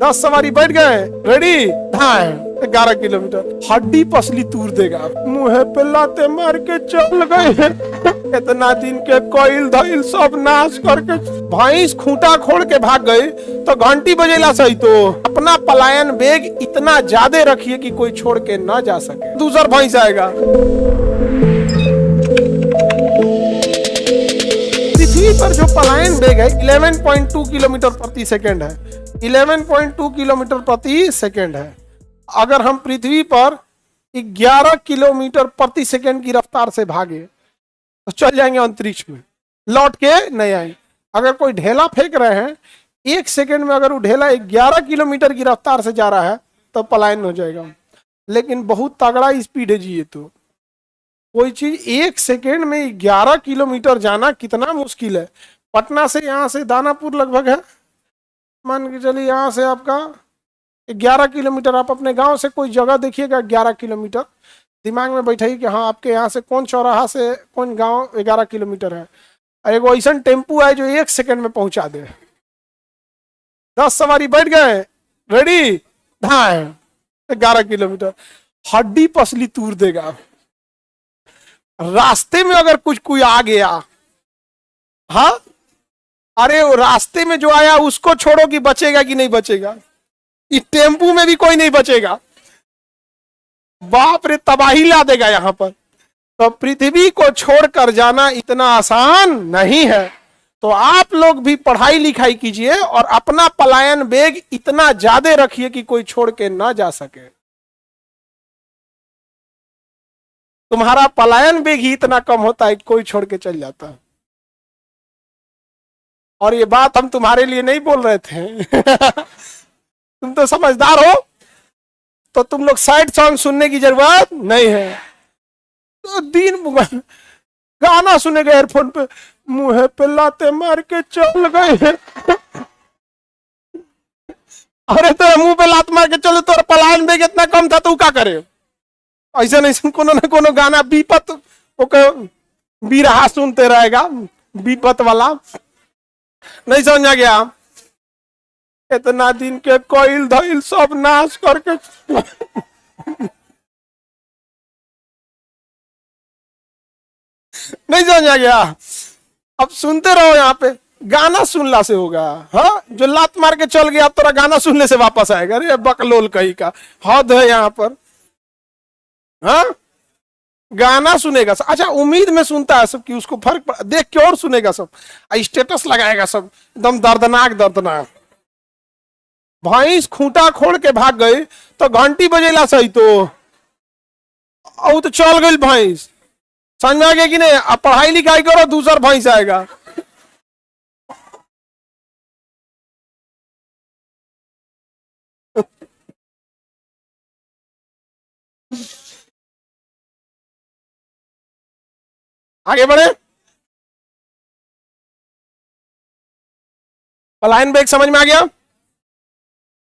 10 सवारी बैठ गए, रेडी, हाँ 11 किलोमीटर। हड्डी पसली तूर देगा, मुंह पे लाते मार के चल गए। इतना दिन के कोयल धइल सब नाश करके भैंस खूंटा खोल के भाग गए तो घंटी बजेला सही। तो अपना पलायन वेग इतना ज्यादा रखिए कि कोई छोड़ के ना जा सके। दूसरा भैंस आएगा। पृथ्वी पर जो पलायन वेग है 11.2 किलोमीटर प्रति सेकेंड है। 11.2 किलोमीटर प्रति सेकेंड है। अगर हम पृथ्वी पर 11 किलोमीटर प्रति सेकेंड की रफ्तार से भागे तो चल जाएंगे अंतरिक्ष में, लौट के नहीं आएंगे। अगर कोई ढेला फेंक रहे हैं 1 सेकेंड में, अगर वो ढेला 11 किलोमीटर की रफ्तार से जा रहा है तो पलायन हो जाएगा। लेकिन बहुत तगड़ा स्पीड है जी ये। तो कोई चीज 1 सेकेंड में 11 किलोमीटर जाना कितना मुश्किल है। पटना से यहाँ से दानापुर लगभग है, मान के चलिए यहाँ से आपका 11 किलोमीटर। आप अपने गांव से कोई जगह देखिएगा 11 किलोमीटर, दिमाग में बैठाइए कि हाँ आपके यहाँ से कौन चौराहा से कौन गांव 11 किलोमीटर है। और एक ऐसा टेम्पू है जो 1 सेकेंड में पहुंचा दे। 10 सवारी बैठ गए, रेडी, हाँ 11 किलोमीटर। हड्डी पसली तूर देगा। रास्ते में अगर कुछ कोई आ गया, हाँ अरे वो रास्ते में जो आया उसको छोड़ो कि बचेगा कि नहीं बचेगा। इस टेम्पू में भी कोई नहीं बचेगा। बाप रे, तबाही ला देगा यहां पर। तो पृथ्वी को छोड़कर जाना इतना आसान नहीं है। तो आप लोग भी पढ़ाई लिखाई कीजिए और अपना पलायन वेग इतना ज्यादा रखिए कि कोई छोड़ के ना जा सके। तुम्हारा पलायन वेग ही इतना कम होता है कि कोई छोड़ के चल जाता है। और ये बात हम तुम्हारे लिए नहीं बोल रहे थे। तुम तो समझदार हो, तो तुम लोग सैड सॉन्ग सुनने की जरूरत नहीं है। तो दिन गाना सुनेगा एयरफोन पे, मुंह पे लाते मार के चल गए। अरे तो मुंह पे लात मार के चले तो पलायन वेग इतना कम था तो क्या करे। ऐसा नहीं, कोनो न कोनो गाना विपत बिरहा सुनते रहेगा, विपत वाला। नहीं समझा गया। इतना दिन के कोयल धइल सब नाश करके नहीं समझा गया। अब सुनते रहो, यहाँ पे गाना सुनला से होगा। हाँ, जो लात मार के चल गया तोरा गाना सुनने से वापस आएगा। अरे बकलोल कहीं का हद है यहाँ पर। हाँ, गाना सुनेगा सब। अच्छा, उम्मीद में सुनता है सब कि उसको फर्क देख के और सुनेगा सब, स्टेटस लगाएगा सब, एकदम दर्दनाक दर्दनाक। भैंस खूंटा खोल के भाग गई तो घंटी बजेला सही। तो तो चल गई भैंस। समझ में आ गया कि नहीं। अब पढ़ाई लिखाई करो, दूसरा भैंस आएगा। आगे बढ़े। पलायन वेग समझ में आ गया।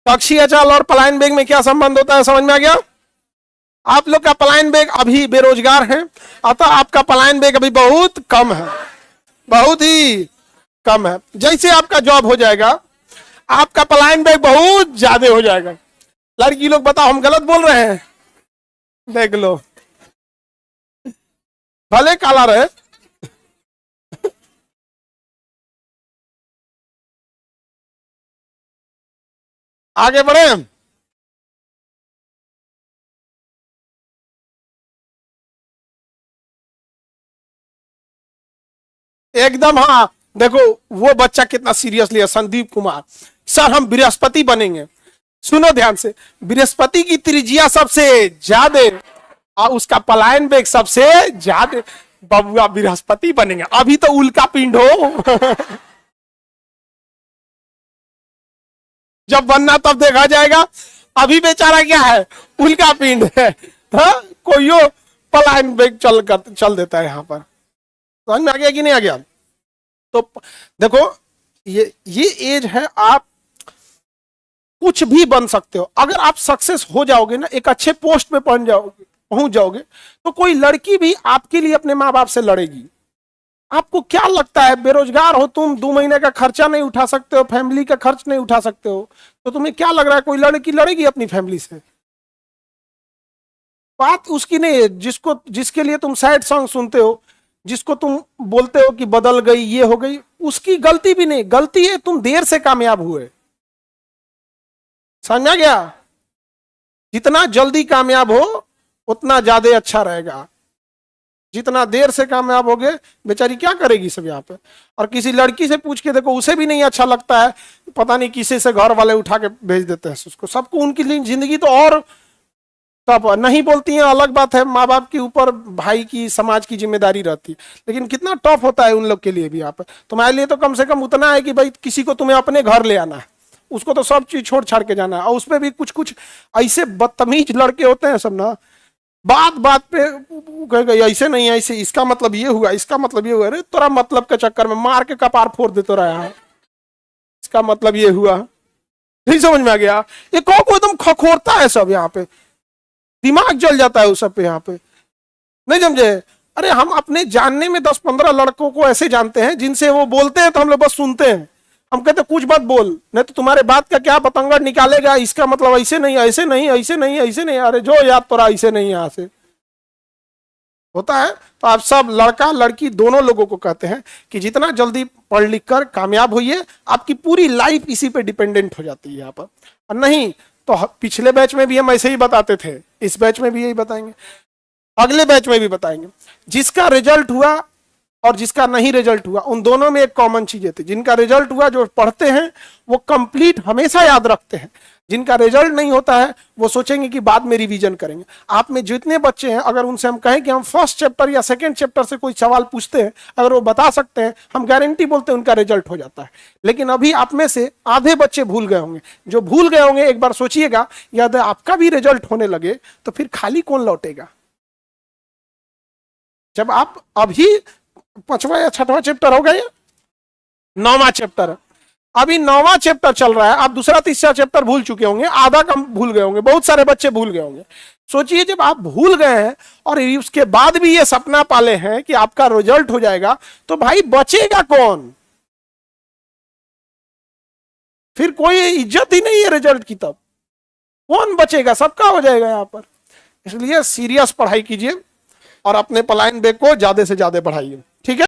कक्षीय अचल और पलायन वेग में क्या संबंध होता है समझ में आ गया। आप लोग का पलायन वेग अभी बेरोजगार है, अतः आपका पलायन वेग अभी बहुत कम है, बहुत ही कम है। जैसे आपका जॉब हो जाएगा आपका पलायन वेग बहुत ज्यादा हो जाएगा। लड़की लोग बताओ हम गलत बोल रहे हैं। देख लो, भले काला रहे। आगे बढ़े। एकदम, हाँ देखो वो बच्चा कितना सीरियसली है, संदीप कुमार सर हम बृहस्पति बनेंगे। सुनो ध्यान से, बृहस्पति की त्रिज्या सबसे ज्यादा और उसका पलायन वेग सबसे ज्यादा। बबुआ बृहस्पति बनेंगे, अभी तो उल्का पिंड हो। जब बनना तब देखा जाएगा। अभी बेचारा क्या है, उल्का पिंड है। हाँ, कोई पलायन वेग चल देता है यहाँ पर। समझ में आ गया कि नहीं आ गया। तो देखो ये एज है, आप कुछ भी बन सकते हो। अगर आप सक्सेस हो जाओगे ना, एक अच्छे पोस्ट पे पहुंच जाओगे तो कोई लड़की भी आपके लिए अपने माँ बाप से लड़ेगी। आपको क्या लगता है, बेरोजगार हो तुम, 2 महीने का खर्चा नहीं उठा सकते हो, फैमिली का खर्च नहीं उठा सकते हो, तो तुम्हें क्या लग रहा है कोई लड़की लड़ेगी अपनी फैमिली से? बात उसकी नहीं है जिसको, जिसके लिए तुम सैड सॉन्ग सुनते हो, जिसको तुम बोलते हो कि बदल गई, ये हो गई, उसकी गलती भी नहीं, गलती है तुम देर से कामयाब हुए। समझा गया? जितना जल्दी कामयाब हो उतना ज्यादा अच्छा रहेगा। जितना देर से कामयाब होगे, बेचारी क्या करेगी सब यहाँ पे। और किसी लड़की से पूछ के देखो, उसे भी नहीं अच्छा लगता है, पता नहीं किसी से घर वाले उठा के भेज देते हैं उसको। सबको उनकी जिंदगी तो और टफ, नहीं बोलती हैं अलग बात है, माँ बाप के ऊपर भाई की, समाज की जिम्मेदारी रहती है, लेकिन कितना टफ होता है उन लोग के लिए भी यहाँ पे। तुम्हारे लिए तो कम से कम उतना है कि भाई किसी को तुम्हें अपने घर ले आना है, उसको तो सब चीज छोड़ छाड़ के जाना है। और उसमें भी कुछ कुछ ऐसे बदतमीज लड़के होते हैं सब ना, बात बात पे कहेगा ऐसे नहीं, ऐसे, इसका मतलब ये हुआ, इसका मतलब ये हुआ। अरे तोरा मतलब के चक्कर में मार के कपार फोड़ दे तो रहा है, इसका मतलब ये हुआ, नहीं समझ में आ गया? ये कौन को एकदम खखोरता है सब यहाँ पे, दिमाग जल जाता है उस सब पे यहाँ पे, नहीं समझे? अरे हम अपने जानने में 10-15 लड़कों को ऐसे जानते हैं जिनसे वो बोलते हैं तो हम लोग बस सुनते हैं। हम कहते कुछ मत बोल, नहीं तो तुम्हारे बात का क्या बतंगड़ निकालेगा, इसका मतलब ऐसे नहीं, ऐसे नहीं, ऐसे नहीं, ऐसे नहीं। अरे जो याद तोरा ऐसे नहीं, यहां से होता है। तो आप सब लड़का लड़की दोनों लोगों को कहते हैं कि जितना जल्दी पढ़ लिख कर कामयाब होइए, आपकी पूरी लाइफ इसी पे डिपेंडेंट हो जाती है यहाँ पर। और नहीं तो पिछले बैच में भी हम ऐसे ही बताते थे, इस बैच में भी यही बताएंगे, अगले बैच में भी बताएंगे। जिसका रिजल्ट हुआ और जिसका नहीं रिजल्ट हुआ, उन दोनों में एक कॉमन चीज थी। जिनका रिजल्ट हुआ, जो पढ़ते हैं वो कंप्लीट हमेशा याद रखते हैं। जिनका रिजल्ट नहीं होता है वो सोचेंगे कि बाद में रिवीजन करेंगे। आप में जितने बच्चे हैं, अगर उनसे हम कहें कि हम फर्स्ट चैप्टर या सेकंड चैप्टर से कोई सवाल पूछते हैं, अगर वो बता सकते हैं, हम गारंटी बोलते हैं उनका रिजल्ट हो जाता है। लेकिन अभी आप में से आधे बच्चे भूल गए होंगे। जो भूल गए होंगे, एक बार सोचिएगा, यदि आपका भी रिजल्ट होने लगे तो फिर खाली कौन लौटेगा? जब आप अभी 5वां या 6वां चैप्टर हो गए, 9वां चैप्टर, अभी 9वां चैप्टर चल रहा है, आप दूसरा तीसरा चैप्टर भूल चुके होंगे, आधा कम भूल गए होंगे, बहुत सारे बच्चे भूल गए होंगे। सोचिए जब आप भूल गए हैं और उसके बाद भी ये सपना पाले हैं कि आपका रिजल्ट हो जाएगा, तो भाई बचेगा कौन? फिर कोई इज्जत ही नहीं है रिजल्ट की, तब कौन बचेगा? सबका हो जाएगा यहाँ पर। इसलिए सीरियस पढ़ाई कीजिए और अपने पलायन बैग को ज्यादा से ज्यादा बढ़ाइए, ठीक है?